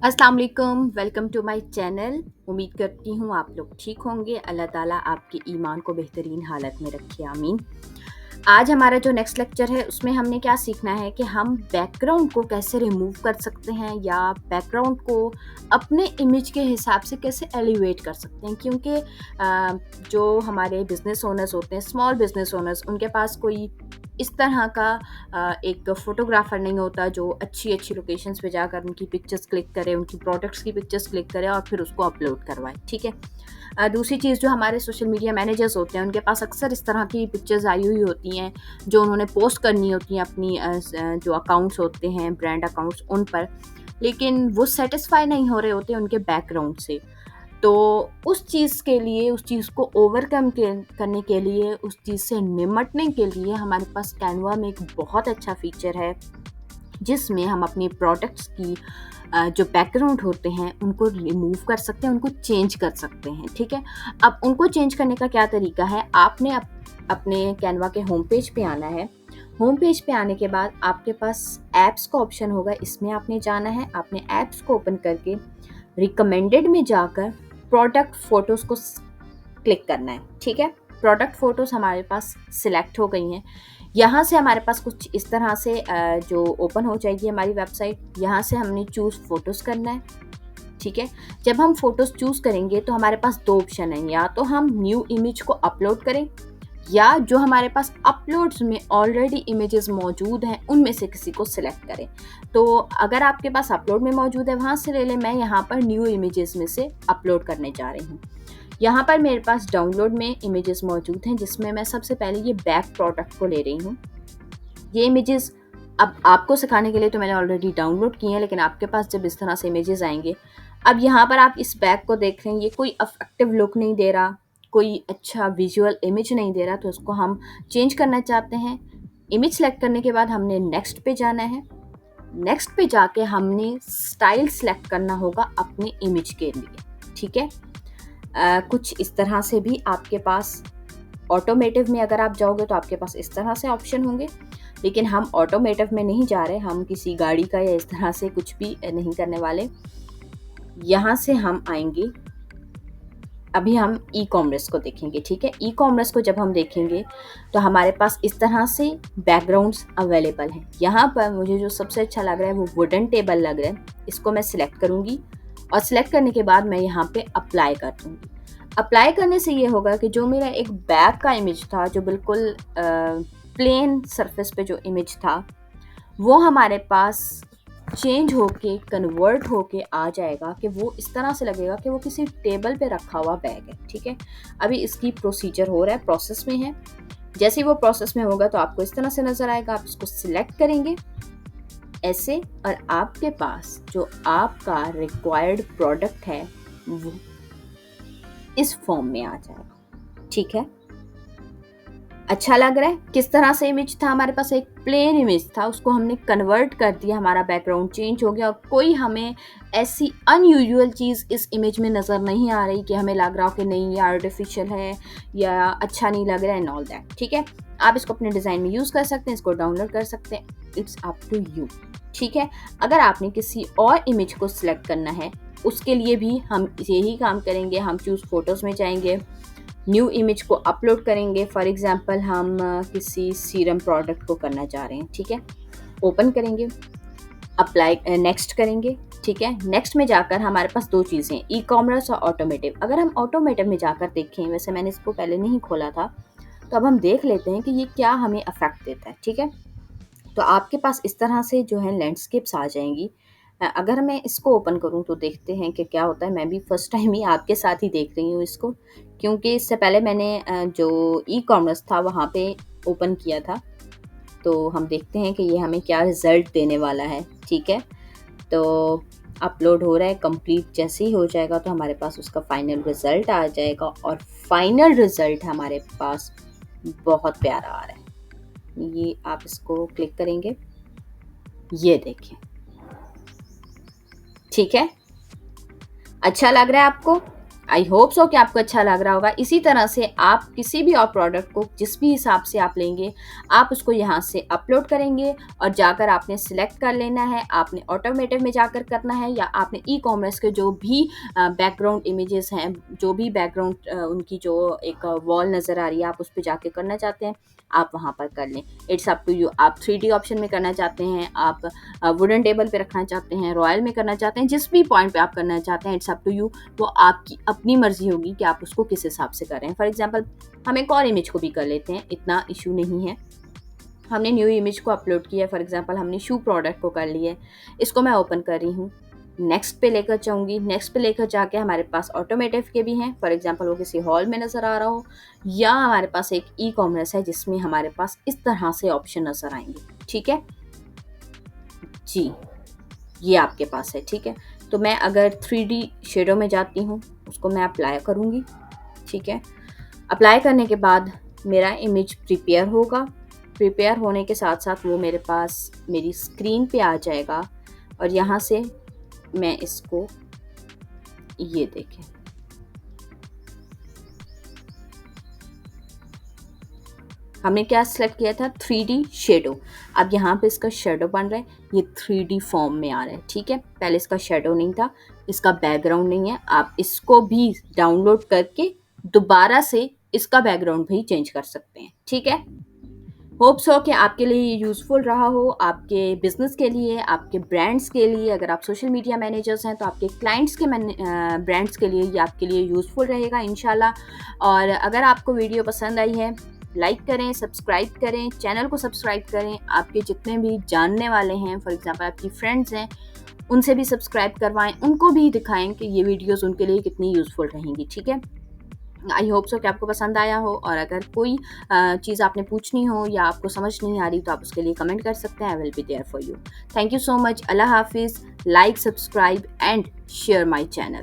अस्सलाम वालेकुम, welcome to my channel. उम्मीद करती हूँ आप लोग ठीक होंगे। अल्लाह ताला आपके ईमान को बेहतरीन हालत में रखे, आमीन। आज हमारा जो नेक्स्ट लेक्चर है उसमें हमने क्या सीखना है कि हम बैकग्राउंड को कैसे रिमूव कर सकते हैं या बैकग्राउंड को अपने इमेज के हिसाब से कैसे एलिवेट कर सकते हैं, क्योंकि जो हमारे बिजनेस ओनर्स होते हैं, स्मॉल बिजनेस ओनर्स, उनके पास कोई इस तरह का एक फ़ोटोग्राफ़र नहीं होता जो अच्छी-अच्छी लोकेशंस पे जाकर उनकी पिक्चर्स क्लिक करे, उनकी प्रोडक्ट्स की पिक्चर्स क्लिक करे और फिर उसको अपलोड करवाए, ठीक है? दूसरी चीज़, जो हमारे सोशल मीडिया मैनेजर्स होते हैं, उनके पास अक्सर इस तरह की पिक्चर्स आई हुई होती हैं, जो उन्होंने पोस्ट करनी होती हैं अपनी जो अकाउंट्स होते हैं, ब्रांड अकाउंट्स, उन पर, लेकिन वो सैटिस्फाई नहीं हो रहे होते उनके बैकग्राउंड से। तो उस चीज़ के लिए, उस चीज़ को ओवरकम करने के लिए, उस चीज़ से निमटने के लिए हमारे पास कैनवा में एक बहुत अच्छा फ़ीचर है, जिसमें हम अपनी प्रोडक्ट्स की जो बैकग्राउंड होते हैं उनको रिमूव कर सकते हैं, उनको चेंज कर सकते हैं, ठीक है? अब उनको चेंज करने का क्या तरीका है, आपने अपने कैनवा के होम पेज पे आना है। होम पेज पे आने के बाद आपके पास ऐप्स का ऑप्शन होगा, इसमें आपने जाना है। आपने ऐप्स को ओपन करके रिकमेंडेड में जाकर प्रोडक्ट फ़ोटोज़ को क्लिक करना है, ठीक है? प्रोडक्ट फ़ोटोज़ हमारे पास सिलेक्ट हो गई हैं। यहाँ से हमारे पास कुछ इस तरह से जो ओपन हो जाएगी हमारी वेबसाइट। यहाँ से हमने चूज़ फ़ोटोज़ करना है, ठीक है? जब हम फ़ोटोज़ चूज़ करेंगे तो हमारे पास 2 ऑप्शन हैं, या तो हम न्यू इमेज को अपलोड करें, या जो हमारे पास अपलोड्स में ऑलरेडी इमेजेस मौजूद हैं उनमें से किसी को सिलेक्ट करें। तो अगर आपके पास अपलोड में मौजूद है, वहाँ से ले लें। मैं यहाँ पर न्यू इमेजेस में से अपलोड करने जा रही हूँ। यहाँ पर मेरे पास डाउनलोड में इमेजेस मौजूद हैं, जिसमें मैं सबसे पहले ये बैक प्रोडक्ट को ले रही हूँ। ये इमेजेस अब आपको सिखाने के लिए तो मैंने ऑलरेडी डाउनलोड की हैं, लेकिन आपके पास जब इस तरह से इमेजेस आएंगे, अब यहाँ पर आप इस बैग को देख रहे हैं, ये कोई अफेक्टिव लुक नहीं दे रहा, कोई अच्छा विजुअल इमेज नहीं दे रहा, तो उसको हम चेंज करना चाहते हैं। इमेज सेलेक्ट करने के बाद हमने नेक्स्ट पे जाना है। नेक्स्ट पे जाके हमने स्टाइल सेलेक्ट करना होगा अपने इमेज के लिए, ठीक है? कुछ इस तरह से भी आपके पास ऑटोमेटिव में अगर आप जाओगे तो आपके पास इस तरह से ऑप्शन होंगे, लेकिन हम ऑटोमेटिव में नहीं जा रहे, हम किसी गाड़ी का या इस तरह से कुछ भी नहीं करने वाले। यहाँ से हम आएंगे, अभी हम ई कॉमर्स को देखेंगे, ठीक है? ई कॉमर्स को जब हम देखेंगे तो हमारे पास इस तरह से बैकग्राउंड्स अवेलेबल हैं। यहाँ पर मुझे जो सबसे अच्छा लग रहा है वो वुडन टेबल लग रहा है, इसको मैं सिलेक्ट करूँगी और सिलेक्ट करने के बाद मैं यहाँ पे अप्लाई कर दूँगी। अप्लाई करने से ये होगा कि जो मेरा एक बैग का इमेज था, जो बिल्कुल प्लेन सरफेस पे जो इमेज था, वो हमारे पास चेंज होके, कन्वर्ट होके आ जाएगा कि वो इस तरह से लगेगा कि वो किसी टेबल पे रखा हुआ बैग है, ठीक है? अभी इसकी प्रोसीजर हो रहा है, प्रोसेस में है। जैसे ही वो प्रोसेस में होगा तो आपको इस तरह से नज़र आएगा। आप इसको सिलेक्ट करेंगे ऐसे, और आपके पास जो आपका रिक्वायर्ड प्रोडक्ट है वो इस फॉर्म में आ जाएगा, ठीक है? अच्छा लग रहा है? किस तरह से इमेज था, हमारे पास एक प्लेन इमेज था, उसको हमने कन्वर्ट कर दिया, हमारा बैकग्राउंड चेंज हो गया और कोई हमें ऐसी अनयूजुअल चीज़ इस इमेज में नज़र नहीं आ रही कि हमें लग रहा हो कि नहीं ये आर्टिफिशियल है या अच्छा नहीं लग रहा है एंड ऑल दैट, ठीक है? आप इसको अपने डिज़ाइन में यूज़ कर सकते हैं, इसको डाउनलोड कर सकते हैं, इट्स अप टू यू, ठीक है? अगर आपने किसी और इमेज को सिलेक्ट करना है, उसके लिए भी हम यही काम करेंगे। हम चूज़ फ़ोटोज़ में जाएंगे, न्यू इमेज को अपलोड करेंगे। फॉर एग्जांपल हम किसी सीरम प्रोडक्ट को करना चाह रहे हैं, ठीक है? ओपन करेंगे, अप्लाई नेक्स्ट करेंगे, ठीक है? नेक्स्ट में जाकर हमारे पास 2 चीज़ें, ई कॉमर्स और ऑटोमेटिव। अगर हम ऑटोमेटिव में जाकर देखें, वैसे मैंने इसको पहले नहीं खोला था, तो अब हम देख लेते हैं कि ये क्या हमें इफ़ेक्ट देता है, ठीक है? तो आपके पास इस तरह से जो है लैंडस्केप्स आ जाएंगी। अगर मैं इसको ओपन करूं तो देखते हैं कि क्या होता है। मैं भी फर्स्ट टाइम ही आपके साथ ही देख रही हूँ इसको, क्योंकि इससे पहले मैंने जो ई कॉमर्स था वहाँ पे ओपन किया था। तो हम देखते हैं कि ये हमें क्या रिज़ल्ट देने वाला है, ठीक है? तो अपलोड हो रहा है, कंप्लीट जैसे ही हो जाएगा तो हमारे पास उसका फाइनल रिज़ल्ट आ जाएगा, और फाइनल रिज़ल्ट हमारे पास बहुत प्यारा आ रहा है। ये आप इसको क्लिक करेंगे, ये देखें, ठीक है? अच्छा लग रहा है आपको? आई होप सो कि आपको अच्छा लग रहा होगा। इसी तरह से आप किसी भी और प्रोडक्ट को जिस भी हिसाब से आप लेंगे, आप उसको यहाँ से अपलोड करेंगे और जाकर आपने सिलेक्ट कर लेना है। आपने ऑटोमेटिव में जाकर करना है या आपने ई कॉमर्स के जो भी बैकग्राउंड इमेजेस हैं, जो भी बैकग्राउंड उनकी जो एक वॉल नज़र आ रही है, आप उस पर जाके करना चाहते हैं, आप वहाँ पर कर लें। It's up to you. आप 3D ऑप्शन में करना चाहते हैं, आप वुडन टेबल पे रखना चाहते हैं, रॉयल में करना चाहते हैं, जिस भी पॉइंट पे आप करना चाहते हैं, इट्स अप टू यू। वो आपकी अपनी मर्जी होगी कि आप उसको किस हिसाब से कर रहे हैं। फॉर एग्जांपल हम एक और इमेज को भी कर लेते हैं, इतना इशू नहीं है। हमने न्यू इमेज को अपलोड किया है, फॉर एग्जांपल हमने शू प्रोडक्ट को कर लिया है, इसको मैं ओपन कर रही हूँ, नेक्स्ट पे लेकर जाऊँगी। नेक्स्ट पे लेकर जाके हमारे पास ऑटोमेटिव के भी हैं, फॉर एग्जांपल वो किसी हॉल में नज़र आ रहा हो, या हमारे पास एक ई कॉमर्स है जिसमें हमारे पास इस तरह से ऑप्शन नज़र आएंगे। ठीक है जी, ये आपके पास है। ठीक है, तो मैं अगर 3D शेडो में जाती हूँ, उसको मैं अप्लाई करूँगी। ठीक है, अप्लाई करने के बाद मेरा इमेज प्रिपेयर होगा। प्रिपेयर होने के साथ साथ वो मेरे पास मेरी स्क्रीन पे आ जाएगा और यहाँ से मैं इसको, ये देखें, हमने क्या सेलेक्ट किया था, 3D शेडो। अब यहाँ पे इसका शेडो बन रहा है, ये 3D फॉर्म में आ रहा है। ठीक है, पहले इसका शेडो नहीं था, इसका बैकग्राउंड नहीं है। आप इसको भी डाउनलोड करके दोबारा से इसका बैकग्राउंड भी चेंज कर सकते हैं। ठीक है, होप्स हो कि आपके लिए ये यूज़फुल रहा हो, आपके बिजनेस के लिए, आपके ब्रांड्स के लिए। अगर आप सोशल मीडिया मैनेजर्स हैं तो आपके क्लाइंट्स के ब्रांड्स के लिए ये आपके लिए यूज़फुल रहेगा इंशाल्लाह। और अगर आपको वीडियो पसंद आई है, लाइक करें, सब्सक्राइब करें, चैनल को सब्सक्राइब करें। आपके जितने भी जानने वाले हैं, फॉर एग्जांपल आपकी फ्रेंड्स हैं, उनसे भी सब्सक्राइब करवाएं, उनको भी दिखाएं कि ये वीडियोस उनके लिए कितनी यूज़फुल रहेंगी। ठीक है, आई होप सो कि आपको पसंद आया हो। और अगर कोई चीज़ आपने पूछनी हो या आपको समझ नहीं आ रही तो आप उसके लिए कमेंट कर सकते हैं। I will be there for you. Thank you so much. अल्लाह हाफिज़। Like, subscribe and share my channel.